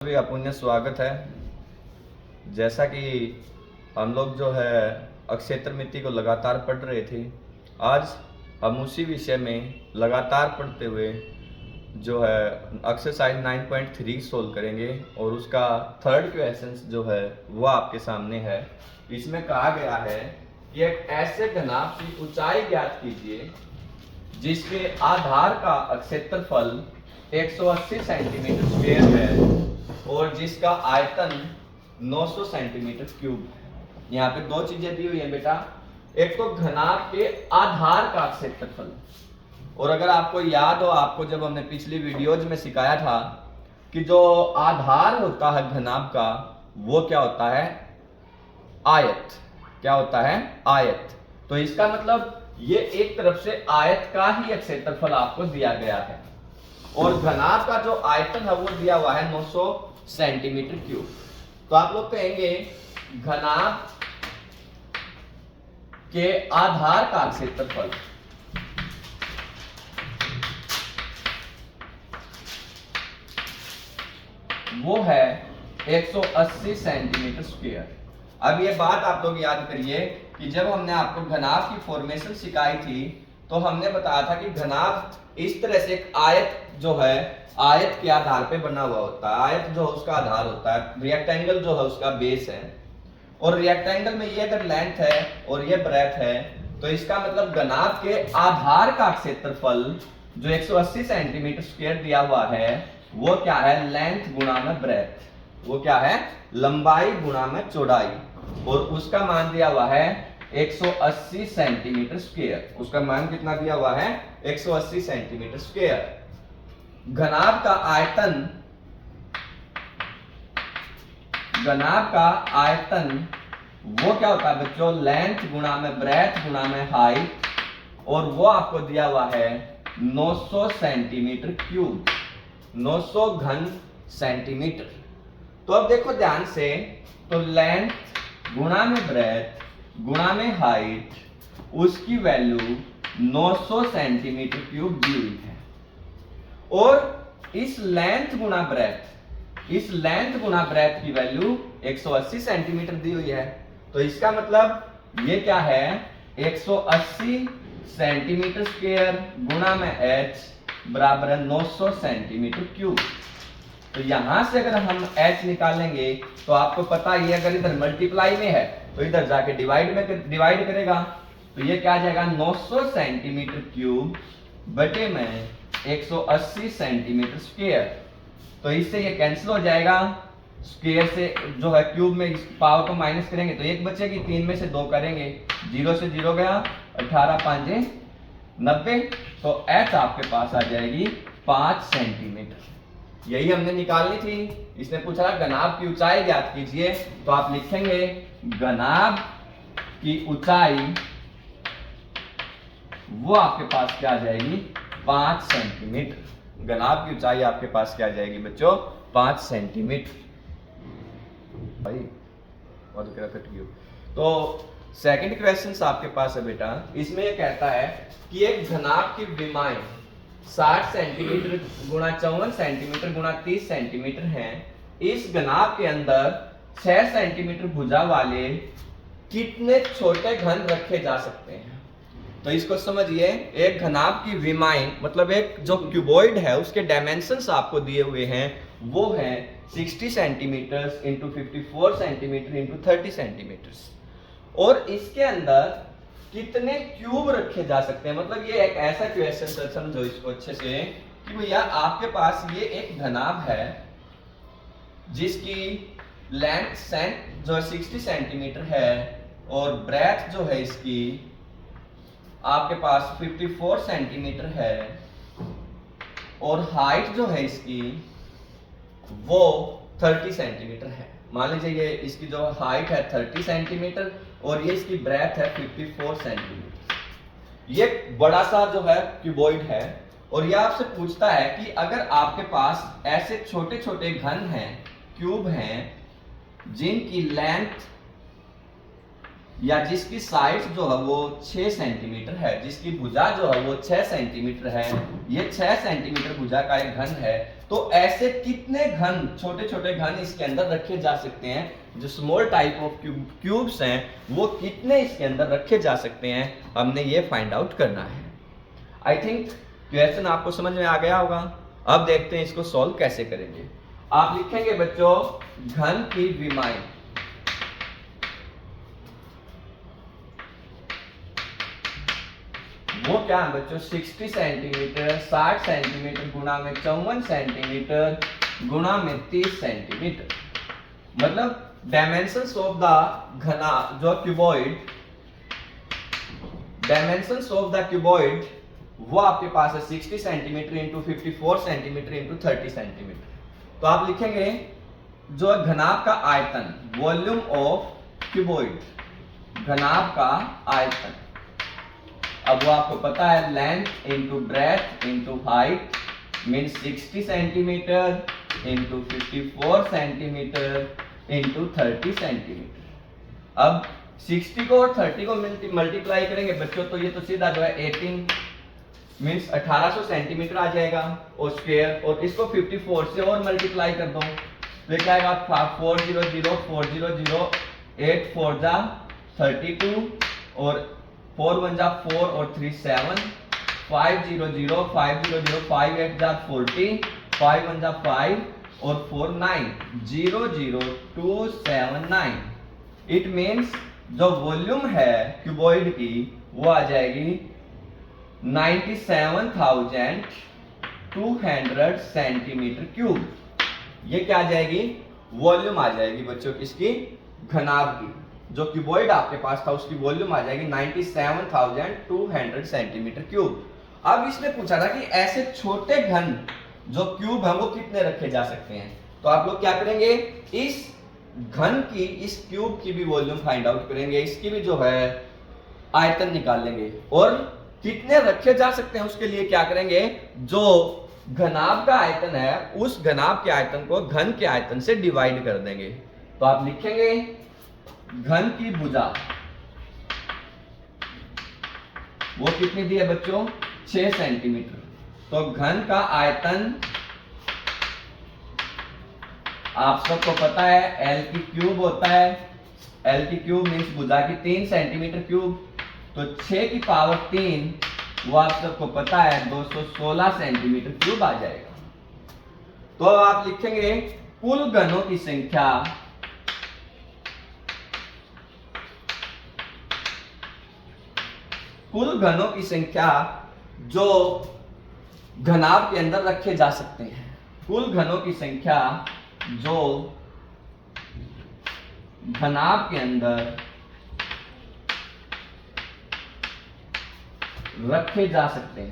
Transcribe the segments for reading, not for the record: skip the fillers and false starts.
भी अपुण्य स्वागत है। जैसा कि हम लोग जो है अक्षेत्र मिति को लगातार पढ़ रहे थे, आज हम उसी विषय में लगातार पढ़ते हुए जो है एक्सरसाइज 9.3 सोल्व करेंगे और उसका थर्ड क्वेश्चन जो है वो आपके सामने है। इसमें कहा गया है कि एक ऐसे घनाभ की ऊंचाई ज्ञात कीजिए जिसके आधार का क्षेत्रफल 180 सेंटीमीटर स्क्वायर है और जिसका आयतन 900 सेंटीमीटर क्यूब है। यहाँ पे दो चीजें दी हुई है बेटा, एक तो घनाभ के आधार का क्षेत्रफल, और अगर आपको याद हो, आपको जब हमने पिछली वीडियोज में सिखाया था कि जो आधार होता है घनाभ का वो क्या होता है, आयत। क्या होता है, आयत। तो इसका मतलब ये एक तरफ से आयत का ही क्षेत्रफल आपको दिया गया है और घनाभ का जो आयतन है वो दिया हुआ है 900 सेंटीमीटर क्यूब। तो आप लोग कहेंगे घनाभ के आधार का क्षेत्रफल वो है 180 सेंटीमीटर स्क्वायर। अब ये बात आप लोग याद करिए कि जब हमने आपको घनाभ की फॉर्मेशन सिखाई थी तो हमने बताया था कि घनाभ इस तरह से एक आयत जो है आयत के आधार पे बना हुआ होता है। आयत जो उसका आधार होता है, रेक्टेंगल जो है उसका बेस है, और रेक्टेंगल में ये अगर लेंथ है और ये ब्रेथ है तो इसका मतलब घनाभ के आधार का क्षेत्रफल जो 180 सेंटीमीटर स्क्वायर दिया हुआ है वो क्या है, लेंथ गुणा में ब्रेथ। वो क्या है, लंबाई गुणा में चौड़ाई, और उसका मान दिया हुआ है 180 सेंटीमीटर स्क्वायर। उसका मान कितना दिया हुआ है, 180 सेंटीमीटर स्क्वायर। घनाभ का आयतन, घनाभ का आयतन वो क्या होता है बच्चों, लेंथ गुणा में ब्रेथ गुणा में हाइट, और वो आपको दिया हुआ है 900 सेंटीमीटर क्यूब, 900 घन सेंटीमीटर। तो अब देखो ध्यान से, तो लेंथ गुणा में ब्रेथ गुणा में हाइट, उसकी वैल्यू 900 सेंटीमीटर क्यूब दी हुई है, और इस लेंथ गुणा ब्रेथ, इस लेंथ गुणा ब्रेथ की वैल्यू 180 सेंटीमीटर दी हुई है। तो इसका मतलब ये क्या है, 180 सेंटीमीटर स्क्वायर गुणा में h बराबर है 900 सेंटीमीटर क्यूब। तो यहां से अगर हम h निकालेंगे तो आपको पता ही है, अगर इधर मल्टीप्लाई में है तो इधर जाके डिवाइड करेगा, तो ये क्या आ जाएगा, 900 सेंटीमीटर क्यूब बटे में 180 सेंटीमीटर स्क्वायर। तो इससे ये कैंसिल हो जाएगा, स्क्वायर से जो है क्यूब में इस पावर को माइनस करेंगे तो एक बचेगी, 3 में से 2 करेंगे, 0 से 0 गया, 18 5 90, तो h आपके पास आ जाएगी 5 सेंटीमीटर। यही हमने निकालनी थी। इसने पूछा घनाभ की ऊंचाई ज्ञात कीजिए, तो आप लिखेंगे घनाभ की ऊंचाई वो आपके पास क्या आ जाएगी, 5 सेंटीमीटर। घनाभ की ऊंचाई आपके पास क्या आ जाएगी बच्चों, 5 सेंटीमीटर। भाई और कट गया। तो सेकंड क्वेश्चन आपके पास है बेटा, इसमें यह कहता है कि एक घनाभ की विमाएं 60 सेंटीमीटर गुणा 54 सेंटीमीटर गुणा 30 सेंटीमीटर है। इस घनाभ के अंदर 6 सेंटीमीटर भुजा वाले कितने छोटे घन रखे जा सकते हैं। तो इसको समझिए, एक घनाभ की विमाएं मतलब एक जो क्यूबॉइड है उसके डायमेंशंस आपको दिए हुए हैं, वो है 60 centimetre into 54 centimetre into 30 centimetre, और इसके अंदर कितने क्यूब रखे जा सकते हैं। मतलब ये एक ऐसा क्वेश्चन है, समझो इसको अच्छे से, कि भैया आपके पास ये एक घनाभ है जिसकी लेंथ जो 60 सेंटीमीटर है और ब्रेथ जो है इसकी आपके पास 54 सेंटीमीटर है, और हाइट जो है इसकी वो 30 सेंटीमीटर है। मान लीजिए ये इसकी जो हाइट है 30 सेंटीमीटर और ये इसकी ब्रेथ है 54 सेंटीमीटर। ये बड़ा सा जो है क्यूबॉइड है, और ये आपसे पूछता है कि अगर आपके पास ऐसे छोटे छोटे घन हैं, क्यूब हैं, जिनकी लेंथ या जिसकी साइड जो है वो 6 सेंटीमीटर है, जिसकी भुजा जो है वो 6 सेंटीमीटर है, ये 6 सेंटीमीटर भुजा का एक घन है, तो ऐसे कितने घन, छोटे छोटे घन इसके अंदर रखे जा सकते हैं, जो स्मॉल टाइप ऑफ क्यूब्स हैं वो कितने इसके अंदर रखे जा सकते हैं, हमने ये फाइंड आउट करना है। आई थिंक क्वेश्चन आपको समझ में आ गया होगा। अब देखते हैं इसको सॉल्व कैसे करेंगे। आप लिखेंगे बच्चों घन की विमाएं, वो क्या है बच्चों 60 सेंटीमीटर, 60 सेंटीमीटर गुणा में 54 सेंटीमीटर गुणा में 30 सेंटीमीटर, मतलब डायमेंशंस ऑफ द घना जो cuboid, dimensions of the cuboid वो आपके पास है 60 centimetre into 54 centimetre into 30 centimetre. तो आप लिखेंगे जो घनाभ का आयतन, वॉल्यूम ऑफ क्यूबॉइड, घनाभ का आयतन, अब वो आपको पता है length into breadth into height means 60 centimetre into 54 centimetre into 30 centimetre. अब 60 को और 30 को मल्टीप्लाई करेंगे बच्चों तो ये तो सीधा जो है 18 मीन्स 1800 सेंटीमीटर आ जाएगा और स्क्वायर, और इसको 54 से और मल्टीप्लाई कर दो तो क्या आएगा 400 400 8 4 जा 32 और 4 1 जा 4 और 3 7 500 500 5 8 जा 40 5 1 जा 5 और 4 9 0 0 2 7 9। इट मीन्स जो वॉल्यूम है क्यूबॉइड की वो आ जाएगी 97,200 सेंटीमीटर क्यूब। ये क्या आ जाएगी, वॉल्यूम आ जाएगी बच्चों किसकी, घनाभ की। जो क्यूबॉइड आपके पास था उसकी वॉल्यूम आ जाएगी 97,200 सेंटीमीटर क्यूब। अब इसने पूछा था कि ऐसे छोटे घन जो क्यूब है वो कितने रखे जा सकते हैं, तो आप लोग क्या करेंगे, इस घन की, इस क्यूब की भी वॉल्यूम फाइंड आउट करेंगे, इसकी भी जो है आयतन निकाल लेंगे, और कितने रखे जा सकते हैं उसके लिए क्या करेंगे, जो घनाभ का आयतन है उस घनाभ के आयतन को घन के आयतन से डिवाइड कर देंगे। तो आप लिखेंगे घन की भुजा वो कितनी दी है बच्चों 6 सेंटीमीटर, तो घन का आयतन आप सबको पता है L की क्यूब होता है, L की क्यूब मीन्स भुजा की 3 सेंटीमीटर क्यूब, तो 6 की पावर 3 वो आप सबको पता है 216 सेंटीमीटर क्यूब आ जाएगा। तो आप लिखेंगे कुल घनों की संख्या, कुल घनों की संख्या जो घनाभ के अंदर रखे जा सकते हैं, कुल घनों की संख्या जो घनाभ के अंदर रखे जा सकते हैं,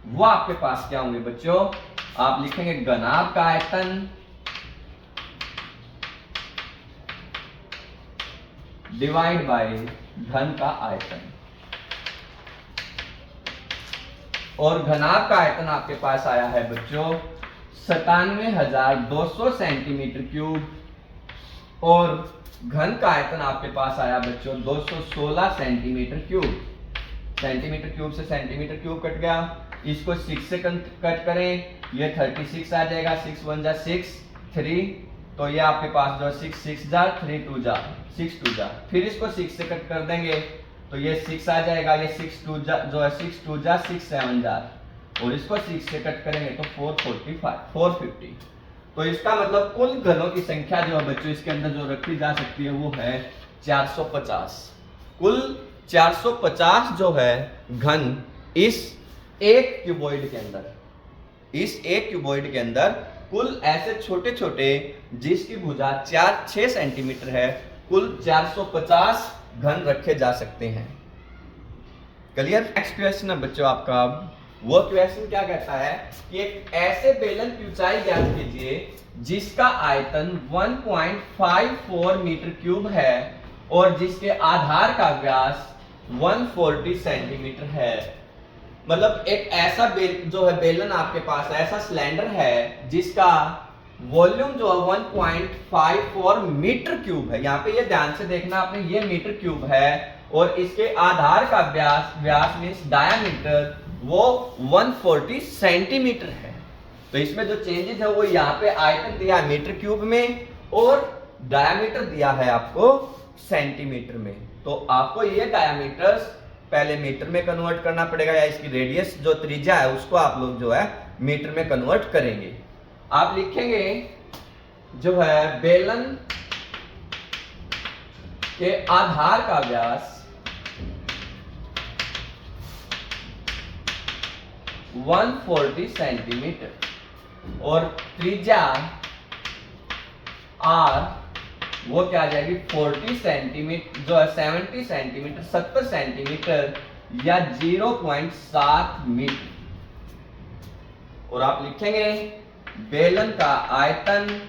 वो आपके पास क्या होंगे बच्चों, आप लिखेंगे घनाभ का आयतन डिवाइड बाय घन का आयतन, और घनाभ का आयतन आपके पास आया है बच्चों 97,200 सेंटीमीटर क्यूब, और घन का आयतन आपके पास आया बच्चों 216 सेंटीमीटर क्यूब। सेंटीमीटर क्यूब से सेंटीमीटर क्यूब कट गया, इसको 6 से कट करें, ये 36 आ जाएगा, 6 1 जा 6 3, तो ये आपके पास जो 6 6 जा 3 2 जा 6 2 जा, फिर इसको 6 से कट कर देंगे तो ये 6 आ जाएगा, ये 6 2 जा जो है 6 2 जा 6 7 जा, और इसको 6 से कट करेंगे तो 450। तो इसका मतलब कुल घनों की संख्या जो है बच्चों इसके अंदर जो रखी जा सकती है वो है 450। कुल 450 जो है घन इस एक क्यूबॉइड के अंदर, इस एक क्यूबॉइड के अंदर कुल ऐसे छोटे छोटे जिसकी भुजा 6 सेंटीमीटर है, कुल 450 घन रखे जा सकते हैं। क्लियर। नेक्स्ट क्वेश्चन है बच्चों आपका, वो क्वेश्चन क्या कहता है कि एक ऐसे बेलन की ऊंचाई ज्ञात कीजिए जिसका आयतन 1.54 मीटर क्यूब है और जिसके आधार का व्यास 140 सेंटीमीटर है। मतलब एक ऐसा जो है बेलन आपके पास ऐसा सिलेंडर है जिसका वॉल्यूम जो है 1.54 मीटर क्यूब है। यहाँ पे ये ध्यान से देखना आपने, ये मीटर क्यूब है और इसके आधार का व्यास मींस डायामीटर वो 140 सेंटीमीटर है। तो इसमें जो चेंजेस है वो यहाँ पे आयतन दिया है मीटर क्यूब में और डायामीटर दिया है आपको सेंटीमीटर में। तो आपको ये डायामीटर्स पहले मीटर में कन्वर्ट करना पड़ेगा, या इसकी रेडियस जो त्रिज्या है उसको आप लोग जो है मीटर में कन्वर्ट करेंगे। आप लिखेंगे जो है बेलन के आधार का व्यास 140 सेंटीमीटर और त्रिज्या r वो क्या आ जाएगी 40 सेंटीमीटर, जो है 70 सेंटीमीटर 70 सेंटीमीटर या 0.7 मीटर। और आप लिखेंगे बेलन का आयतन,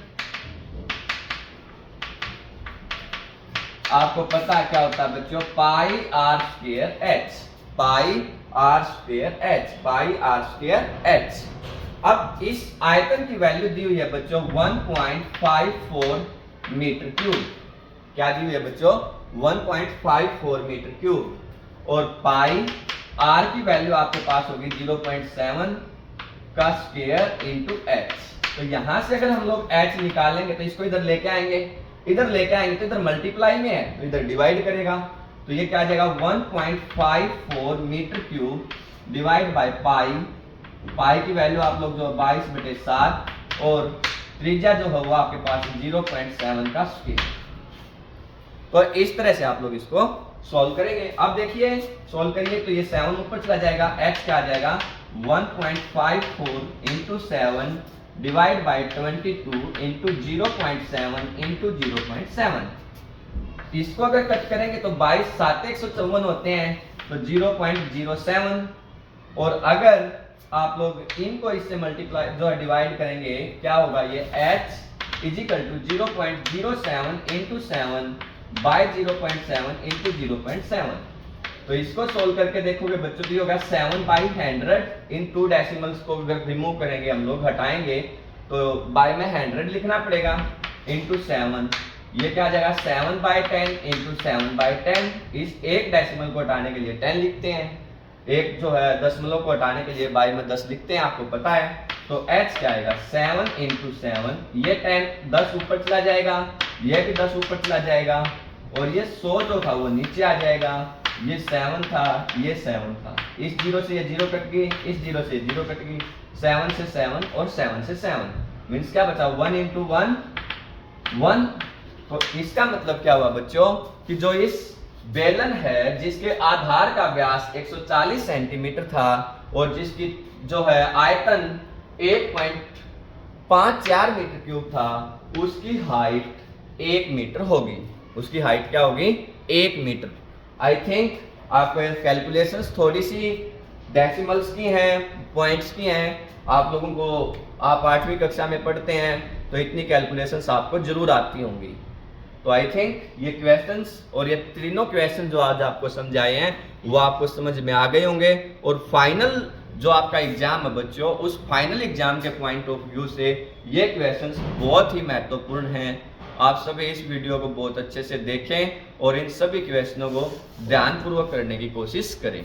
आपको पता है क्या होता है बच्चों, pi r square h, pi r square h, pi r square h. अब इस आयतन की वैल्यू दी हुई है बच्चों 1.54 मीटर क्यूब। क्या दी हुई है बच्चों 1.54 मीटर क्यूब और पाई आर की वैल्यू आपके पास होगी 0.7 का स्क्वायर इंटू एच। तो यहां से अगर हम लोग एच निकालेंगे तो इसको इधर लेके आएंगे, इधर लेके आएंगे तो इधर मल्टीप्लाई में है तो इधर डिवाइड करेगा, तो ये क्या आ जाएगा 1.54 metre cube divide by pi. Pi की वैल्यू आप लोग जो 22/7 और त्रिज्या जो है वो आपके पास 0.7 का स्क्वायर। तो इस तरह से आप लोग इसको सॉल्व करेंगे। अब देखिए सॉल्व करिए तो ये 7 ऊपर चला जाएगा, x क्या आ जाएगा 1.54 into 7 divide by 22 into 0.7 into 0.7। इसको अगर कट करेंगे तो 22 7 154 होते हैं तो 0.07। और अगर आप लोग इनको इससे मल्टीप्लाई जो है डिवाइड करेंगे क्या होगा, ये h is equal to 0.07 into 7 by 0.7 into 0.7। तो इसको सोल्व करके देखोगे बच्चों तो होगा 7/100। इन 2 डेसिमल्स को अगर रिमूव करेंगे हम लोग हटाएंगे तो बाय में 100 लिखना पड़ेगा इंटू 7। ये क्या आ जाएगा 7/10 इंटू 7/10। इस एक डेसिमल को हटाने के लिए 10 लिखते हैं, एक जो है दशमलव को हटाने के लिए बाय में 10 लिखते हैं, आपको पता है। तो h क्या आएगा 7 इंटू 7, ये 10 ऊपर चला जाएगा, ये भी 10 ऊपर चला जाएगा और ये 100 जो था वो नीचे आ जाएगा। ये 7 था, ये 7 था, इस 0 से ये 0 कट गई, इस 0 से 0 कट गई, 7 से 7 और 7 से 7 मीन्स क्या बचा 1 इंटू 1 1। तो इसका मतलब क्या हुआ बच्चों कि जो इस बेलन है जिसके आधार का व्यास 140 सेंटीमीटर था और जिसकी जो है आयतन 1.54 मीटर क्यूब था, उसकी हाइट 1 मीटर होगी। उसकी हाइट क्या होगी 1 मीटर। आई थिंक आपको कैलकुलेशंस थोड़ी सी डेसिमल्स की हैं, पॉइंट्स की हैं, आप लोगों को आप 8वीं कक्षा में पढ़ते हैं तो इतनी कैलकुलेशंस आपको जरूर आती होंगी। तो आई थिंक ये क्वेश्चंस और ये तीनों क्वेश्चन जो आज आपको समझाए हैं वो आपको समझ में आ गए होंगे। और फाइनल जो आपका एग्जाम है बच्चों, उस फाइनल एग्जाम के पॉइंट ऑफ व्यू से ये क्वेश्चंस बहुत ही महत्वपूर्ण हैं। आप सभी इस वीडियो को बहुत अच्छे से देखें और इन सभी क्वेश्चनों को ध्यानपूर्वक करने की कोशिश करें।